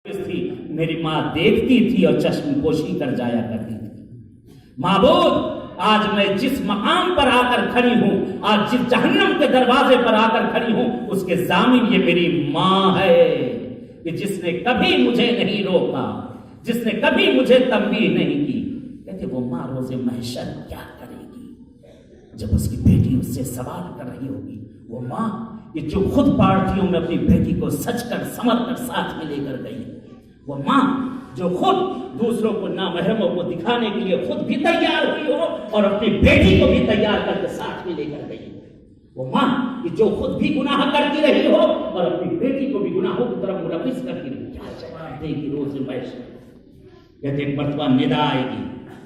تھی میری ماں دیکھتی تھی اور چشم پوشی کر جایا کرتی تھی. معبود آج میں جس مقام پر آ کر کھڑی ہوں, آج جس جہنم کے دروازے پر آ کر کھڑی ہوں, اس کے ضامن یہ میری ماں ہے کہ جس نے کبھی مجھے نہیں روکا, جس نے کبھی مجھے تنبیہ نہیں کی. کہتے وہ ماں روز محشر کیا کرے گی جب اس کی بیٹی اس سے سوال کر رہی ہوگی. وہ ماں کہ جو خود پارٹیوں میں اپنی بیٹی کو سچ کر سمر کر ساتھ میں لے کر گئی, وہ ماں جو خود دوسروں کو نامحرموں کو دکھانے کے لیے خود بھی تیار ہوئی ہو اور اپنی بیٹی کو بھی تیار کر کے ساتھ میں لے کر گئی, وہ ماں کہ جو خود بھی گناہ کرتی رہی ہو اور اپنی بیٹی کو بھی گناہوں کی طرف ملوث کرتی رہی, کیا جواب دے گی روز محشر. کہتے ایک مرتبہ ندا آئے گی,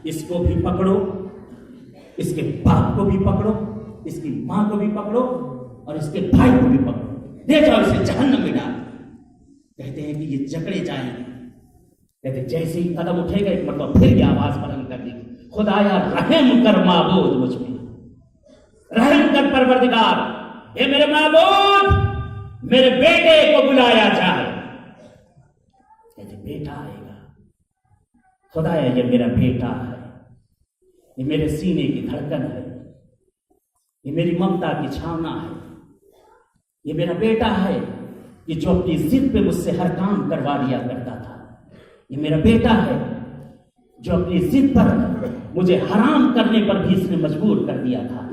اس کو بھی پکڑو, اس کے باپ کو بھی پکڑو, اس کی ماں کو بھی پکڑو اور اس کے بھائی کو بھی پکڑو, دے جاؤ اسے جہنم میں ڈال. کہتے ہیں کہ یہ جکڑے جائیں گے. کہتے جیسے ہی قدم اٹھے گا ایک مرتبہ پھر یہ آواز بلند کر دی, خدایا رحم کر معبود مجھ پہ, رحم کر پروردگار, اے میرے معبود میرے بیٹے کو بلایا جائے. کہتے بیٹا آئے گا, خدایا یہ میرا بیٹا ہے, یہ میرے سینے کی دھڑکن ہے, یہ میری ممتا کی چھاونا ہے, یہ میرا بیٹا ہے کہ جو اپنی ضد پہ مجھ سے ہر کام کروا لیا کرتا تھا, یہ میرا بیٹا ہے جو اپنی ضد پر مجھے حرام کرنے پر بھی اس نے مجبور کر دیا تھا,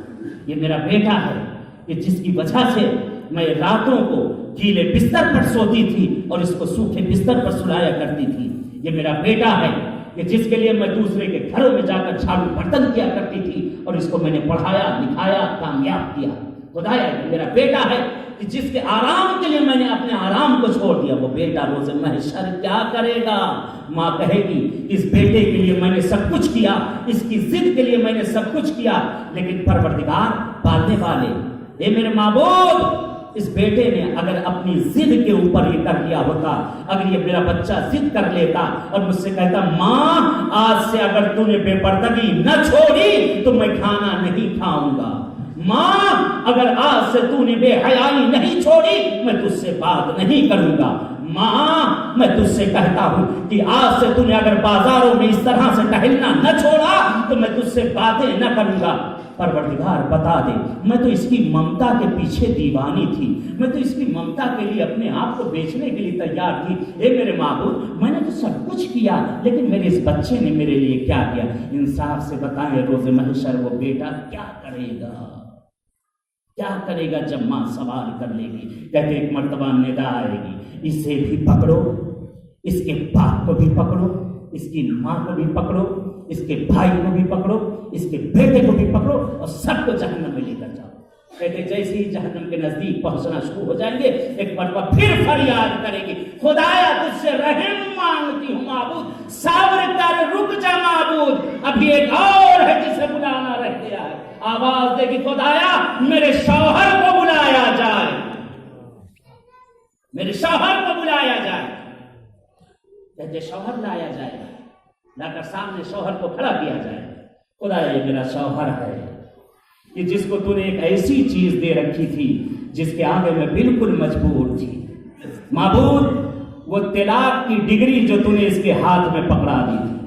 یہ میرا بیٹا ہے کہ جس کی وجہ سے میں راتوں کو گیلے بستر پر سوتی تھی اور اس کو سوکھے بستر پر سلایا کرتی تھی, یہ میرا بیٹا ہے کہ جس کے لیے میں دوسرے کے گھروں میں جا کر جھاڑو برتن کیا کرتی تھی اور اس کو میں نے پڑھایا لکھایا کامیاب کیا. خدایا یہ میرا بیٹا ہے کہ جس کے آرام کے لیے میں نے اپنے آرام کو چھوڑ دیا, وہ بیٹا روز محشر کیا کرے گا. ماں کہے گی اس بیٹے کے لیے میں نے سب کچھ کیا, اس کی ضد کے لیے میں نے سب کچھ کیا, لیکن پروردگار پالنے والے, اے میرے معبود اس بیٹے نے اگر اپنی ضد کے اوپر یہ کر لیا ہوتا, اگر یہ میرا بچہ ضد کر لیتا اور مجھ سے کہتا ماں آج سے اگر تو نے بے پردگی نہ چھوڑی تو میں کھانا نہیں کھاؤں گا, ماں اگر آج سے تو نے بے حیائی نہیں چھوڑی میں تجھ سے بات نہیں کروں گا, ماں میں تجھ سے کہتا ہوں کہ آج سے تو نے اگر بازاروں میں اس طرح سے ٹہلنا نہ چھوڑا تو میں تجھ سے باتیں نہ کروں گا. پروردگار بتا دے میں تو اس کی ممتا کے پیچھے دیوانی تھی, میں تو اس کی ممتا کے لیے اپنے آپ کو بیچنے کے لیے تیار تھی. اے میرے معبود میں نے تو سب کچھ کیا لیکن میرے اس بچے نے میرے لیے کیا کیا. انصاف سے بتائیں روز محشر وہ بیٹا کیا کرے گا, کیا کرے گا جب ماں سوال کر لے گی. کہتے ایک مرتبہ ندا آئے گی, اسے بھی پکڑو, اس کے باپ کو بھی پکڑو, اس کی ماں کو بھی پکڑو, اس کے بھائی کو بھی پکڑو, اس کے بیٹے کو بھی پکڑو اور سب کو جہنم میں لے کر جاؤ. کہتے جیسے ہی جہنم کے نزدیک پہنچنا شروع ہو جائیں گے ایک مرتبہ پھر فریاد کرے گی, خدایا تجھ سے رحم مانگتی ہوں معبود, صبر کر رک جا معبود, ابھی ایک اور ہے جسے بلانا رہ گیا ہے. آواز دے گی خدایا میرے شوہر کو بلایا جائے, میرے شوہر کو بلایا جائے. کہتے شوہر لایا جائے, لا کر سامنے شوہر کو کھڑا کیا جائے. خدایا یہ میرا شوہر ہے کہ جس کو تو نے ایک ایسی چیز دے رکھی تھی جس کے آگے میں بالکل مجبور تھی. معبود وہ طلاق کی ڈگری جو تو نے اس کے ہاتھ میں پکڑا دی تھی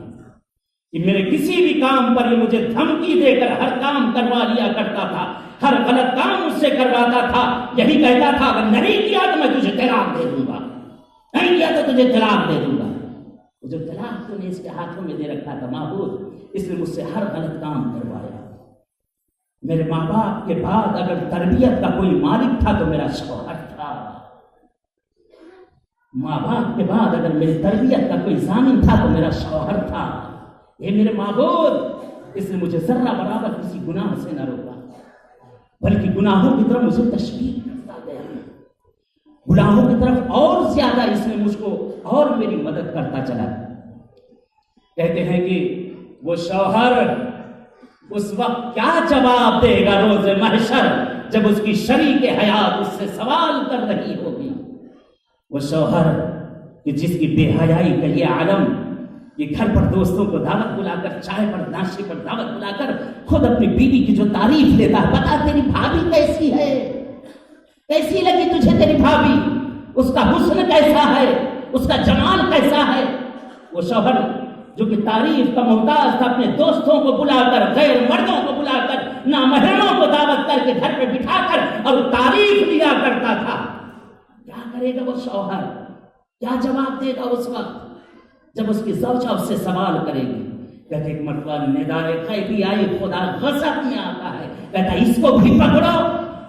کہ میرے کسی بھی کام پر یہ مجھے دھمکی دے کر ہر کام کروا لیا کرتا تھا, ہر غلط کام مجھ سے کرواتا تھا, یہی کہتا تھا اگر نہیں کیا تو میں تجھے طلاق دے دوں گا, نہیں کیا تو تجھے طلاق دے دوں گا. جو طلاق تو نے اس کے ہاتھوں میں دے رکھا تھا معبود, اس نے مجھ سے ہر غلط کام کروایا. میرے ماں باپ کے بعد اگر تربیت کا کوئی مالک تھا تو میرا شوہر تھا, ماں باپ کے بعد اگر میری تربیت کا کوئی ضامن تھا تو میرا شوہر تھا. یہ میرے معبود اس نے مجھے ذرہ برابر کسی گناہ سے نہ روکا بلکہ گناہوں کی طرف مجھے تشویق کرتا گیا, گناہوں کی طرف اور زیادہ اس نے مجھ کو اور میری مدد کرتا چلا. کہتے ہیں کہ وہ شوہر اس وقت کیا جواب دے گا روز محشر جب اس کی شریک حیات اس سے سوال کر رہی ہوگی. وہ شوہر کہ جس کی بے حیائی کا یہ عالم, یہ گھر پر دوستوں کو دعوت بلا کر, چائے پر ناشتے پر دعوت بلا کر خود اپنی بیوی کی جو تعریف لیتا ہے, بتا تیری بھابھی کیسی ہے, کیسی لگی تجھے تیری بھابھی, اس کا حسن کیسا ہے, اس کا جمال کیسا ہے. وہ شوہر جو کہ تعریف کا محتاج تھا، اپنے دوستوں کو بلا کر، غیر مردوں کو بلا کر، نامحرموں کو دعوت کر کے گھر پہ بٹھا کر اور تعریف لیا کرتا تھا. کیا کرے گا وہ شوہر؟ کیا جواب دے گا اس وقت جب اس کی زوجہ اس سے سوال کرے گی؟ کہتے ایک مرتبہ ندائے غیبی آئی، خدا غضب میں آتا ہے، کہتا اس کو بھی پکڑو،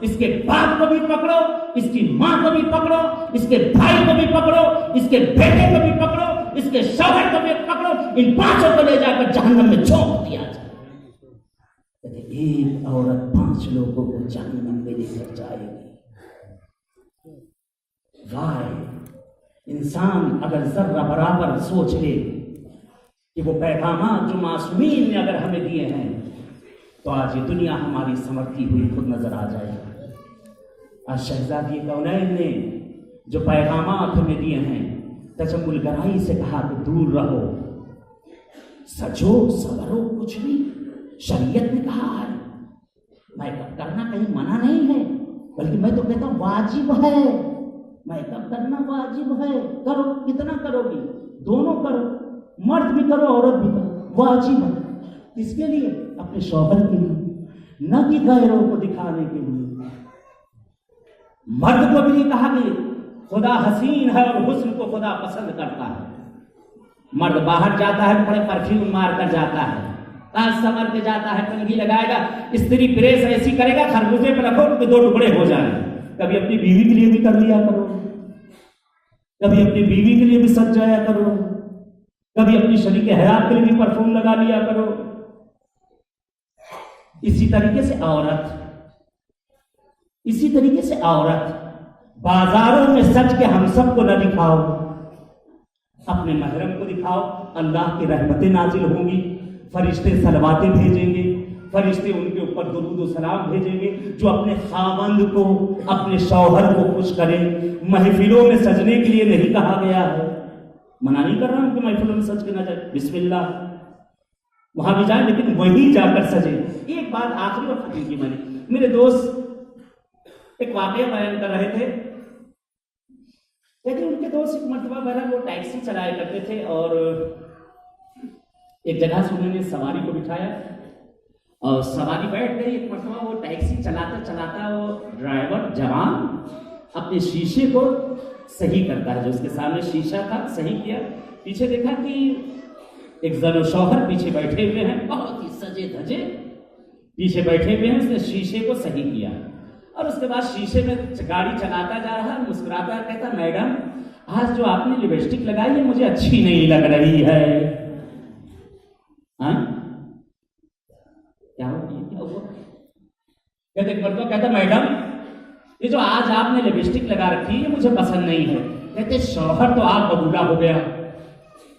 اس کے باپ کو بھی پکڑو، اس کی ماں کو بھی پکڑو، اس کے بھائی کو بھی پکڑو، اس کے بیٹے کو بھی پکڑو، اس کے شوہر کو بھی پکڑو، ان پانچوں کو لے جا کر جہنم میں جھونک دیا جائے. کہتے ایک عورت 5 لوگوں کو جہنم میں لے کر جائے گی. وائے انسان اگر ذرہ برابر سوچ لے کہ وہ پیغامات جو معصومین نے اگر ہمیں دیے ہیں تو آج یہ دنیا ہماری سنورتی ہوئی خود نظر آ جائے گی. آج شہزادی کونین نے جو پیغامات ہمیں دیے ہیں، تجمل گرائی سے کہا کہ دور رہو، سجو سورو کچھ بھی شریعت نے کہا ہے. میک اپ کرنا کہیں منع نہیں ہے، بلکہ میں تو کہتا ہوں واجب ہے. میک اپ کرنا واجب ہے، کرو، کتنا کرو گی؟ دونوں کرو، مرد بھی کرو عورت بھی کرو، واجب ہے. کس کے لیے؟ اپنے شوہر کے لیے، نہ کہ غیروں کو دکھانے کے لیے. مرد کو بھی نہیں کہا کہ خدا حسین ہے اور حسن کو خدا پسند کرتا ہے. مرد باہر جاتا ہے بڑے پرفیوم مار کر جاتا ہے، کاج سمر کے جاتا ہے، کنگھی لگائے گا، استری پریس ایسی کرے گا خربوزے پہ رکھو کہ 2 ٹکڑے ہو جائیں. کبھی اپنی بیوی کے لیے بھی کر لیا کرو، کبھی اپنی بیوی کے لیے بھی سج جایا کرو، کبھی اپنی شریک حیات کے لیے بھی پرفیوم لگا لیا کرو. اسی طریقے سے عورت بازاروں میں سج کے ہم سب کو نہ دکھاؤ، اپنے محرم کو دکھاؤ. اللہ کی رحمتیں نازل ہوں گی، فرشتے صلواتیں بھیجیں گے، فرشتے ان کے اوپر درود و سلام بھیجیں گے. جو اپنے خاوند کو، اپنے شوہر کو خوش کرے. محفلوں میں سجنے کے لیے نہیں کہا گیا ہے، منع نہیں کر رہا ہوں کہ محفلوں میں سج کے نہ جائے، بسم اللہ وہاں بھی جائیں، لیکن وہیں جا کر سجے. ایک بات آخری اور ختم کی میں نے، میرے دوست ایک واقعہ بیان کر رہے تھے. لیکن ان کے دوست ایک مرتبہ بہرحال وہ ٹیکسی چلایا کرتے تھے اور ایک جگہ سے انہوں نے سواری کو بٹھایا اور سواری بیٹھ گئی. ایک مرتبہ وہ ٹیکسی چلاتا وہ ڈرائیور جوان اپنے شیشے کو صحیح کرتا ہے. جو اس کے سامنے شیشہ تھا صحیح کیا، پیچھے دیکھا کہ ایک زن و شوہر پیچھے بیٹھے ہوئے ہیں، بہت ہی سجے دھجے پیچھے بیٹھے ہوئے ہیں. اس نے شیشے کو صحیح کیا اور اس کے بعد شیشے میں گاڑی چلاتا جا رہا، مسکراتا کہتا میڈم آج جو آپ نے لپسٹک لگائی ہے مجھے اچھی نہیں لگ رہی ہے. کیا ہوا؟ کہتے ایک مرتبہ کہتا میڈم یہ جو آج آپ نے لپسٹک لگا رکھی ہے مجھے پسند نہیں ہے. کہتے شوہر تو آپ ببولا ہو گیا،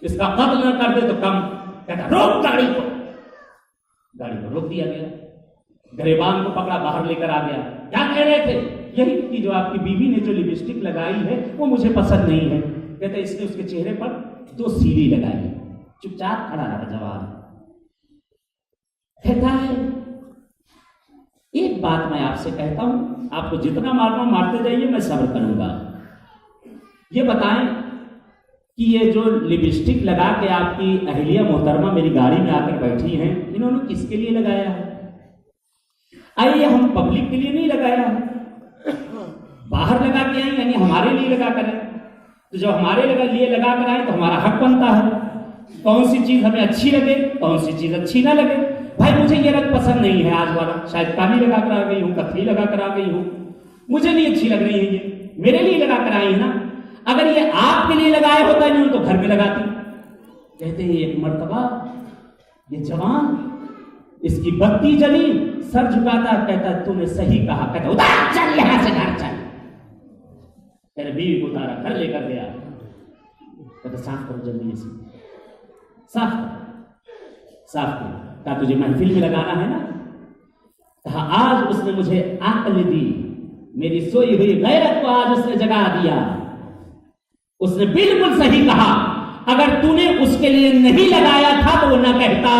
اس کا قتل نہ کر دے تو کم. کہتا روک گاڑی کو روک دیا گیا. گریبان کو پکڑا، باہر لے کر آ گیا. کیا کہہ رہے تھے؟ یہی کہ جو آپ کی بیوی نے جو لپسٹک لگائی ہے وہ مجھے پسند نہیں ہے. کہتے اس نے اس کے چہرے پر 2 سیلی لگائی. چپ چاپ کھڑا رہا جواب. کہتا ہے ایک بات میں آپ سے کہتا ہوں، آپ کو جتنا مارنا مارتے جائیے، میں صبر کروں گا. یہ بتائیں کہ یہ جو لپسٹک لگا کے آپ کی اہلیہ محترمہ میری گاڑی میں آ کر بیٹھی ہیں، انہوں نے کس کے لیے لگایا ہے؟ آئیے ہم پبلک کے لیے نہیں لگایا ہے، باہر لگا کے آئیں یعنی ہمارے لیے لگا کر آئیں. تو جب ہمارے لیے لگا کر آئیں تو ہمارا حق بنتا ہے کون سی چیز ہمیں اچھی لگے، کون سی چیز اچھی نہ لگے. بھائی مجھے یہ رنگ پسند نہیں ہے آج والا، شاید کالی لگا کر آ گئی ہوں، کتھئی لگا کر آ گئی ہوں، مجھے نہیں اچھی لگ رہی ہے، یہ میرے لیے لگا کر آئی ہے نا. اگر یہ آپ کے لیے لگائے ہوتا نہیں تو گھر پہ لگاتی. کہتے ہیں ایک مرتبہ یہ جوان اس کی بتی جلی، سر جھکاتا کہتا تو نے صحیح کہا. کہتا اتار چل یہاں سے، گھر چل. میرے بیوی کو اتارا، گھر لے کر گیا. کہتا صاف کرو جلدی، اسے صاف کرو. کہا تجھے محفل میں لگانا ہے نا. کہا آج اس نے مجھے عقل دی، میری سوئی ہوئی غیرت کو آج اس نے جگا دیا. اس نے بالکل صحیح کہا، اگر تو نے اس کے لیے نہیں لگایا تھا تو وہ نہ کہتا،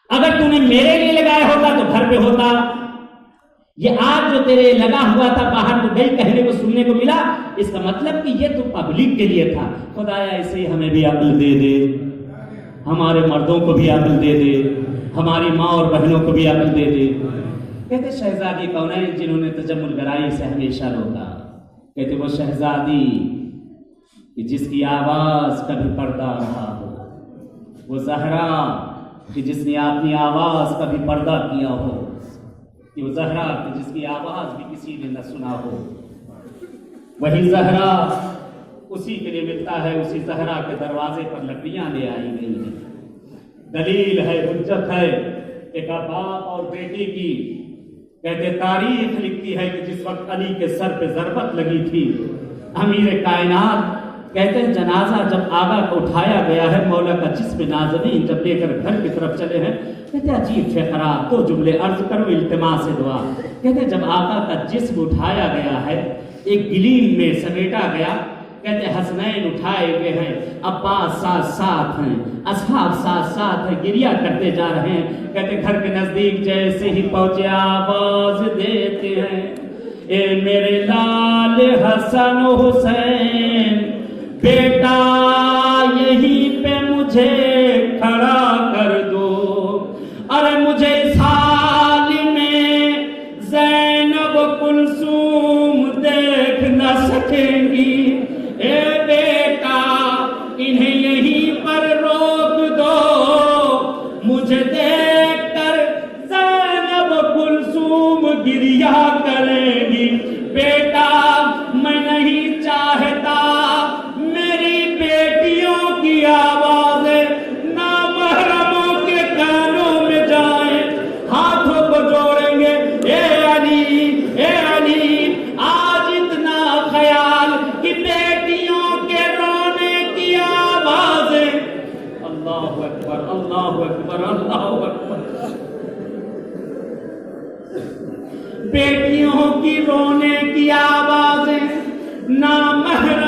اگر تو نے میرے لیے لگایا ہوتا تو گھر پہ ہوتا. یہ آج جو تیرے لگا ہوا تھا باہر تو گئی کہنے کو سننے کو ملا، اس کا مطلب کہ یہ تو پبلک کے لیے تھا۔ خدایا اسے ہمیں بھی عقل دے دے، ہمارے مردوں کو بھی عقل دے دے، ہماری ماں اور بہنوں کو بھی عقل دے دے۔ کہتے شہزادی کونین جنہوں نے تجمل گرائی سے ہمیشہ روکا، کہتے وہ شہزادی کہ جس کی آواز کبھی پردہ رہا ہو، وہ زہرا کہ جس نے اپنی آواز کبھی پردہ کیا ہو، کہ وہ زہرا کہ جس کی آواز بھی کسی نے نہ سنا ہو، وہی زہرا اسی کے لیے ملتا ہے، اسی زہرا کے دروازے پر لکڑیاں لے آئی گئی ہیں۔ دلیل ہے، حجت ہے ایک باپ اور بیٹی کی۔ کہتے تاریخ لکھتی ہے کہ جس وقت علی کے سر پہ ضربت لگی تھی، امیر کائنات کہتے ہیں جنازہ جب آقا کو اٹھایا گیا ہے، مولا کا جسم نازنین جب لے کر گھر کی طرف چلے ہیں، کہتے عجیب فقرہ، دو جملے عرض کرو التماس دعا۔ کہتے جب آقا کا جسم اٹھایا گیا ہے، ایک گلیم میں سمیٹا گیا، کہتے حسنین اٹھائے ہوئے ہیں، عباس ساتھ ساتھ ہیں، اصحاب ساتھ ساتھ ہیں، گریہ کرتے جا رہے ہیں۔ کہتے گھر کے نزدیک جیسے ہی پہنچے آواز دیتے ہیں، اے میرے لال حسن حسین، بیٹا یہیں پہ مجھے کھڑا کر دو، ارے مجھے اس حال میں زینب کلثوم دیکھ نہ سکیں گی، اے بیٹا انہیں یہیں پر روک دو، مجھے دیکھ کر زینب کلثوم گریہ کریں گی۔ بیٹا میں نہیں چاہتا میری بیٹیوں کی آوازیں نامحرموں کے کانوں میں جائیں، ہاتھوں کو جوڑیں گے، اے علی اے علی، آج اتنا خیال کہ بیٹیوں کے رونے کی آوازیں، اللہ اکبر اللہ اکبر اللہ اکبر، بیٹیوں کی رونے کی آوازیں نامحرم